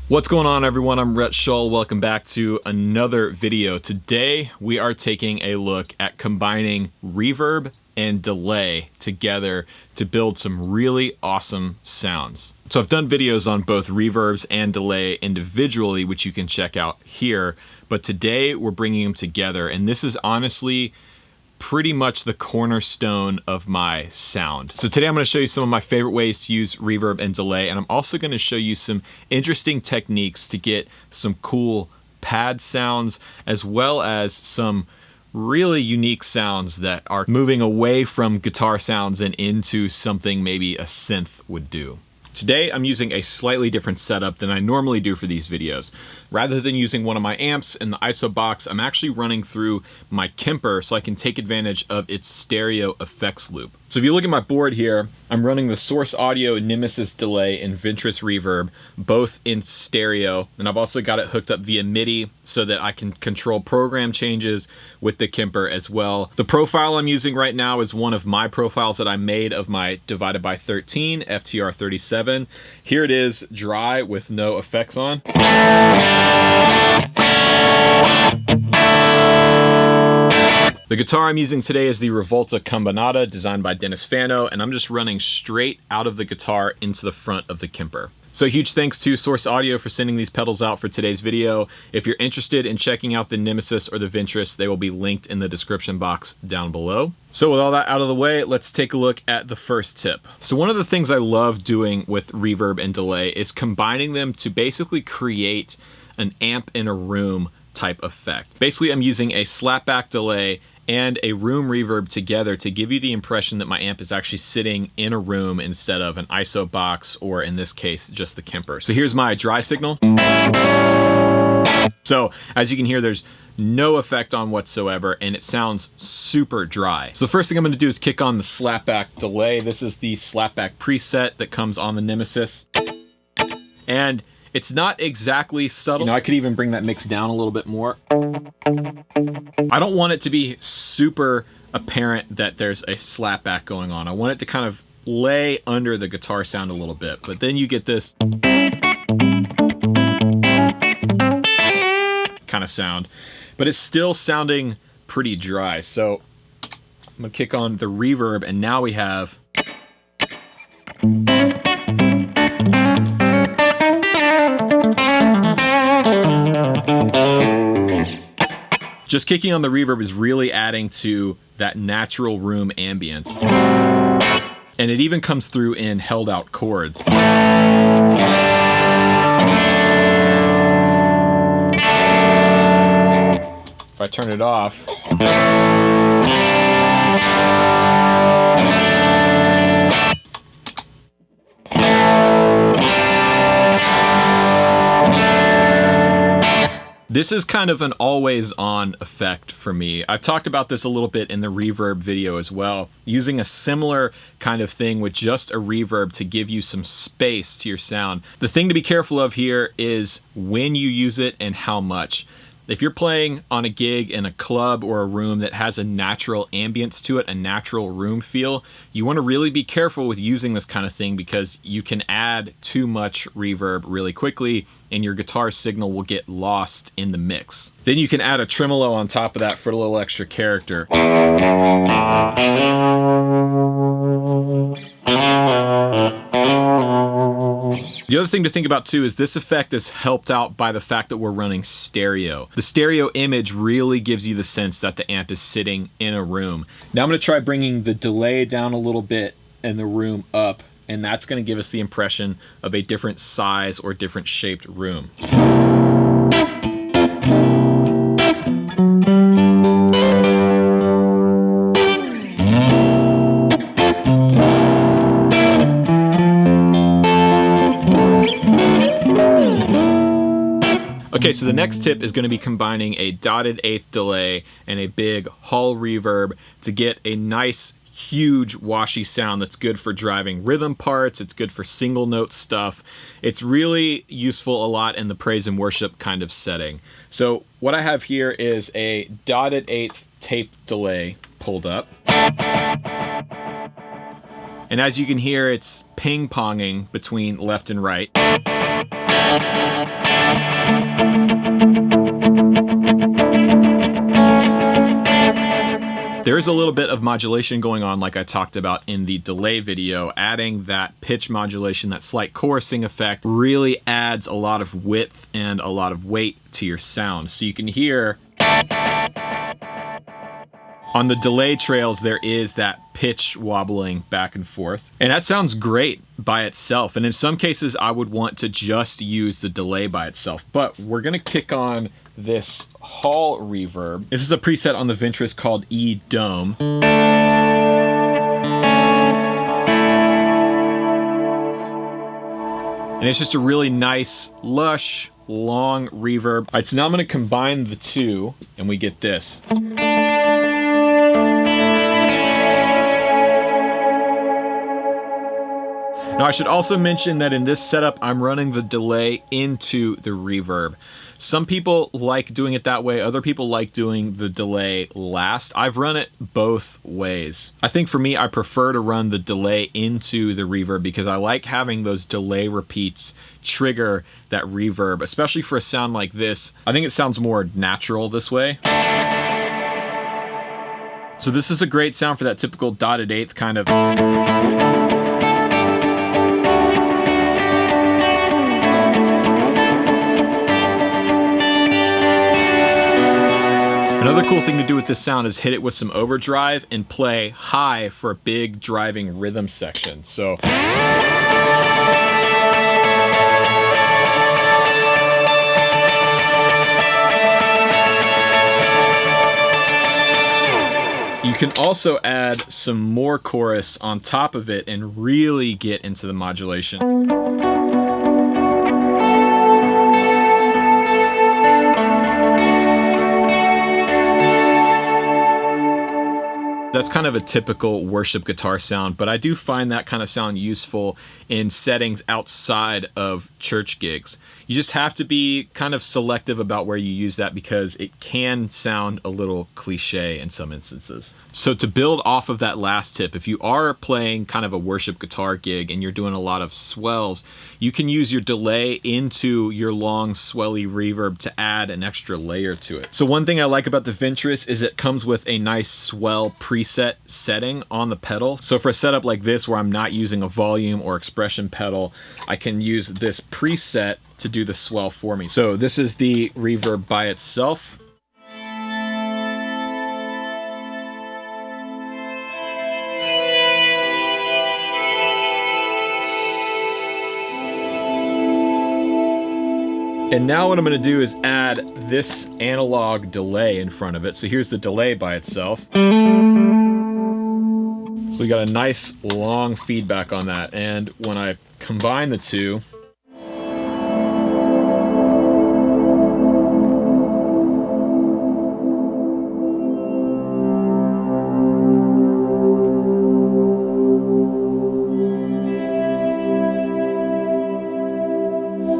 What's going on, everyone? I'm Rhett Shull. Welcome back to another video. Today we are taking a look at combining reverb and delay together to build some really awesome sounds. So I've done videos on both reverbs and delay individually, which you can check out here, but today we're bringing them together, and this is honestly pretty much the cornerstone of my sound. So today I'm going to show you some of my favorite ways to use reverb and delay, and I'm also going to show you some interesting techniques to get some cool pad sounds, as well as some really unique sounds that are moving away from guitar sounds and into something maybe a synth would do. Today I'm using a slightly different setup than I normally do for these videos. Rather than using one of my amps in the ISO box, I'm actually running through my Kemper so I can take advantage of its stereo effects loop. So if you look at my board here, I'm running the Source Audio Nemesis delay and Ventris reverb, both in stereo, and I've also got it hooked up via MIDI so that I can control program changes with the Kemper as well. The profile I'm using right now is one of my profiles that I made of my divided by 13 FTR 37. Here it is, dry with no effects on. The guitar I'm using today is the Revolta Combinata, designed by Dennis Fano, and I'm just running straight out of the guitar into the front of the Kemper. So huge thanks to Source Audio for sending these pedals out for today's video. If you're interested in checking out the Nemesis or the Ventris, they will be linked in the description box down below. So with all that out of the way, let's take a look at the first tip. So one of the things I love doing with reverb and delay is combining them to basically create an amp in a room type effect. Basically, I'm using a slapback delay and a room reverb together to give you the impression that my amp is actually sitting in a room instead of an ISO box, or in this case, just the Kemper. So here's my dry signal. So as you can hear, there's no effect on whatsoever, and it sounds super dry. So the first thing I'm going to do is kick on the slapback delay. This is the slapback preset that comes on the Nemesis. And it's not exactly subtle. You know, I could even bring that mix down a little bit more. I don't want it to be super apparent that there's a slapback going on. I want it to kind of lay under the guitar sound a little bit, but then you get this kind of sound, but it's still sounding pretty dry. So I'm gonna kick on the reverb, and now we have just kicking on the reverb is really adding to that natural room ambience. And it even comes through in held out chords. If I turn it off, this is kind of an always on effect for me. I've talked about this a little bit in the reverb video as well, using a similar kind of thing with just a reverb to give you some space to your sound. The thing to be careful of here is when you use it and how much. If you're playing on a gig in a club or a room that has a natural ambience to it, a natural room feel, you want to really be careful with using this kind of thing, because you can add too much reverb really quickly and your guitar signal will get lost in the mix. Then you can add a tremolo on top of that for a little extra character. The other thing to think about too is this effect is helped out by the fact that we're running stereo. The stereo image really gives you the sense that the amp is sitting in a room. Now I'm going to try bringing the delay down a little bit and the room up, and that's going to give us the impression of a different size or different shaped room. Okay, so the next tip is going to be combining a dotted eighth delay and a big hall reverb to get a nice, huge, washy sound that's good for driving rhythm parts. It's good for single note stuff. It's really useful a lot in the praise and worship kind of setting. So what I have here is a dotted eighth tape delay pulled up. And as you can hear, it's ping-ponging between left and right. There is a little bit of modulation going on like I talked about in the delay video. Adding that pitch modulation, that slight chorusing effect, really adds a lot of width and a lot of weight to your sound. So you can hear on the delay trails there is that pitch wobbling back and forth. And that sounds great by itself. And in some cases I would want to just use the delay by itself. But we're gonna kick on this hall reverb. This is a preset on the Ventris called E-Dome. And it's just a really nice, lush, long reverb. All right, so now I'm gonna combine the two and we get this. Now I should also mention that in this setup, I'm running the delay into the reverb. Some people like doing it that way. Other people like doing the delay last. I've run it both ways. I think for me, I prefer to run the delay into the reverb because I like having those delay repeats trigger that reverb, especially for a sound like this. I think it sounds more natural this way. So this is a great sound for that typical dotted eighth kind of. Another cool thing to do with this sound is hit it with some overdrive and play high for a big driving rhythm section. So you can also add some more chorus on top of it and really get into the modulation. That's kind of a typical worship guitar sound, but I do find that kind of sound useful in settings outside of church gigs. You just have to be kind of selective about where you use that because it can sound a little cliche in some instances. So to build off of that last tip, if you are playing kind of a worship guitar gig and you're doing a lot of swells, you can use your delay into your long swelly reverb to add an extra layer to it. So one thing I like about the Ventris is it comes with a nice swell preset setting on the pedal. So for a setup like this where I'm not using a volume or expression pedal, I can use this preset to do the swell for me. So this is the reverb by itself. And now what I'm going to do is add this analog delay in front of it. So here's the delay by itself. So we got a nice long feedback on that. And when I combine the two,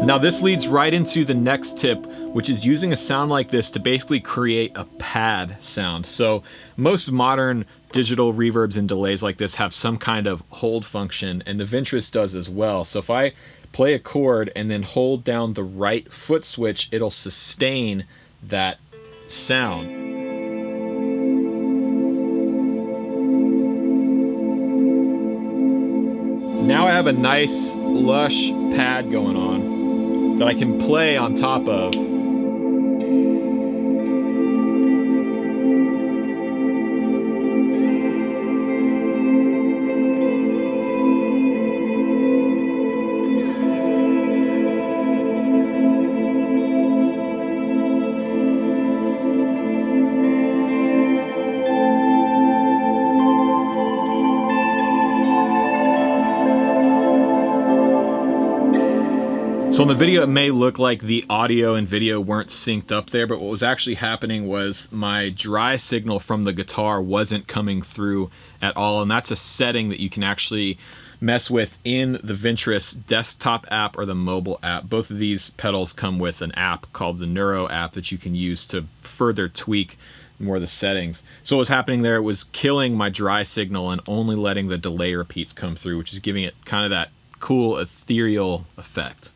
now this leads right into the next tip, which is using a sound like this to basically create a pad sound. So most modern digital reverbs and delays like this have some kind of hold function, and the Ventris does as well. So if I play a chord and then hold down the right foot switch, it'll sustain that sound. Now I have a nice lush pad going on that I can play on top of. So in the video, it may look like the audio and video weren't synced up there, but what was actually happening was my dry signal from the guitar wasn't coming through at all, and that's a setting that you can actually mess with in the Ventris desktop app or the mobile app. Both of these pedals come with an app called the Neuro app that you can use to further tweak more of the settings. So what was happening there was killing my dry signal and only letting the delay repeats come through, which is giving it kind of that cool ethereal effect.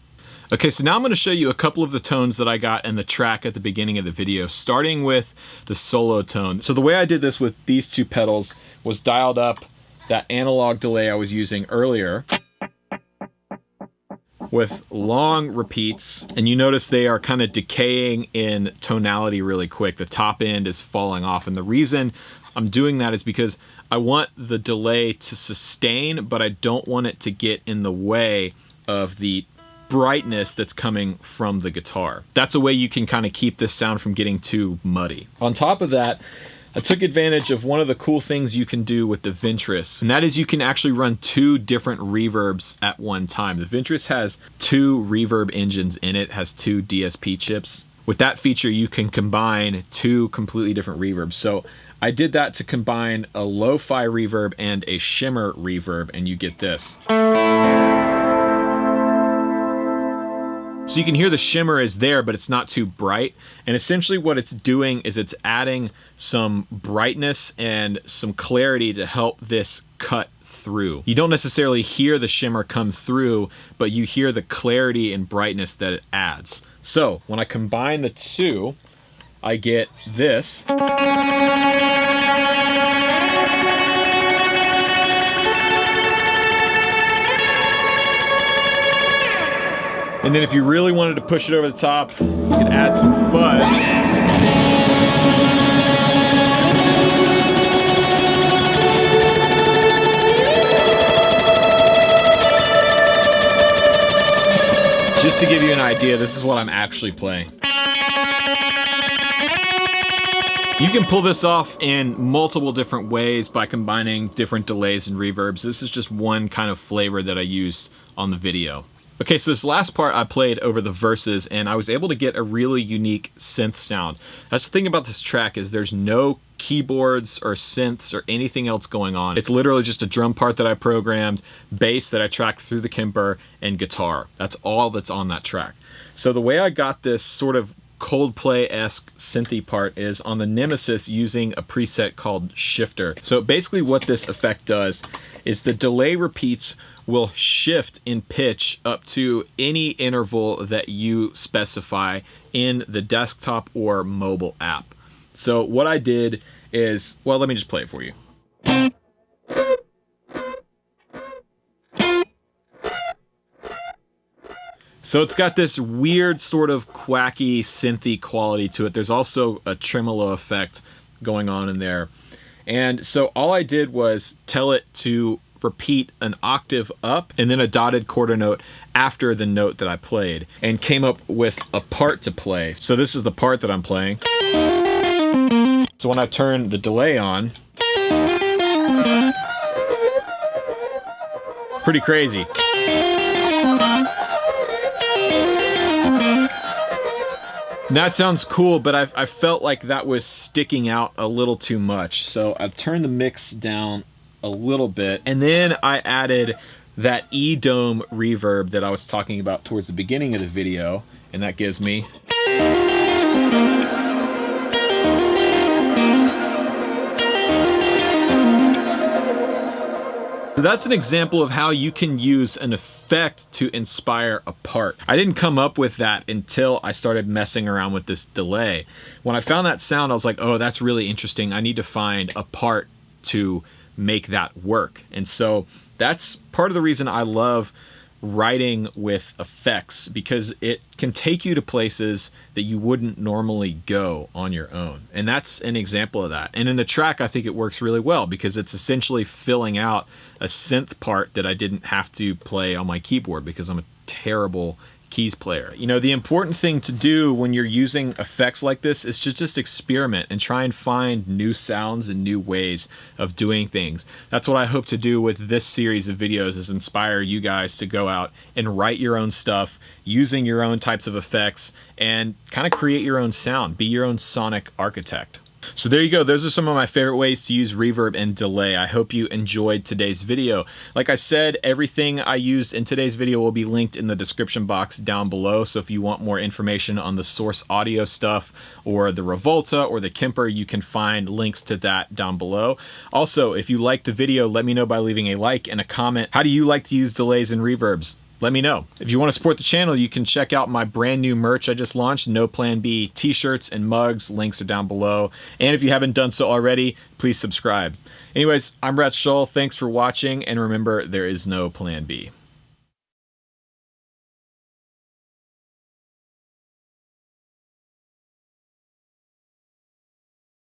Okay, so now I'm going to show you a couple of the tones that I got in the track at the beginning of the video, starting with the solo tone. So the way I did this with these two pedals was dialed up that analog delay I was using earlier with long repeats, and you notice they are kind of decaying in tonality really quick. The top end is falling off, and the reason I'm doing that is because I want the delay to sustain, but I don't want it to get in the way of the brightness that's coming from the guitar. That's a way you can kind of keep this sound from getting too muddy. On top of that, I took advantage of one of the cool things you can do with the Ventris, and that is you can actually run two different reverbs at one time. The Ventris has two reverb engines in it, has two DSP chips. With that feature, you can combine two completely different reverbs. So I did that to combine a lo-fi reverb and a shimmer reverb, and you get this. So you can hear the shimmer is there, but it's not too bright. And essentially what it's doing is it's adding some brightness and some clarity to help this cut through. You don't necessarily hear the shimmer come through, but you hear the clarity and brightness that it adds. So when I combine the two, I get this. And then if you really wanted to push it over the top, you could add some fuzz. Just to give you an idea, this is what I'm actually playing. You can pull this off in multiple different ways by combining different delays and reverbs. This is just one kind of flavor that I used on the video. Okay, so this last part I played over the verses, and I was able to get a really unique synth sound. That's the thing about this track, is there's no keyboards or synths or anything else going on. It's literally just a drum part that I programmed, bass that I tracked through the Kemper, and guitar. That's all that's on that track. So the way I got this sort of Coldplay-esque synthy part is on the Nemesis using a preset called Shifter. So basically what this effect does is the delay repeats will shift in pitch up to any interval that you specify in the desktop or mobile app. So what I did is, well, let me just play it for you. So it's got this weird sort of quacky synthy quality to it. There's also a tremolo effect going on in there. And so all I did was tell it to repeat an octave up and then a dotted quarter note after the note that I played, and came up with a part to play. So this is the part that I'm playing. So when I turn the delay on, pretty crazy. And that sounds cool, but I felt like that was sticking out a little too much. So I've turned the mix down a little bit, and then I added that E-dome reverb that I was talking about towards the beginning of the video, and that gives me so that's an example of how you can use an effect to inspire a part. I didn't come up with that until I started messing around with this delay. When I found that sound, I was like, oh, that's really interesting. I need to find a part to make that work. And so that's part of the reason I love writing with effects, because it can take you to places that you wouldn't normally go on your own. And that's an example of that. And in the track, I think it works really well because it's essentially filling out a synth part that I didn't have to play on my keyboard because I'm a terrible keys player. You know, the important thing to do when you're using effects like this is to just experiment and try and find new sounds and new ways of doing things. That's what I hope to do with this series of videos, is inspire you guys to go out and write your own stuff using your own types of effects and kind of create your own sound, be your own sonic architect. So there you go. Those are some of my favorite ways to use reverb and delay. I hope you enjoyed today's video. Like I said, everything I used in today's video will be linked in the description box down below. So if you want more information on the Source Audio stuff or the Revolta or the Kemper, you can find links to that down below. Also, if you liked the video, let me know by leaving a like and a comment. How do you like to use delays and reverbs? let me know. If you want to support the channel, you can check out my brand new merch I just launched, No Plan B t-shirts and mugs. Links are down below. And if you haven't done so already, please subscribe. Anyways, I'm Rhett Shull. Thanks for watching, and remember, there is no Plan B.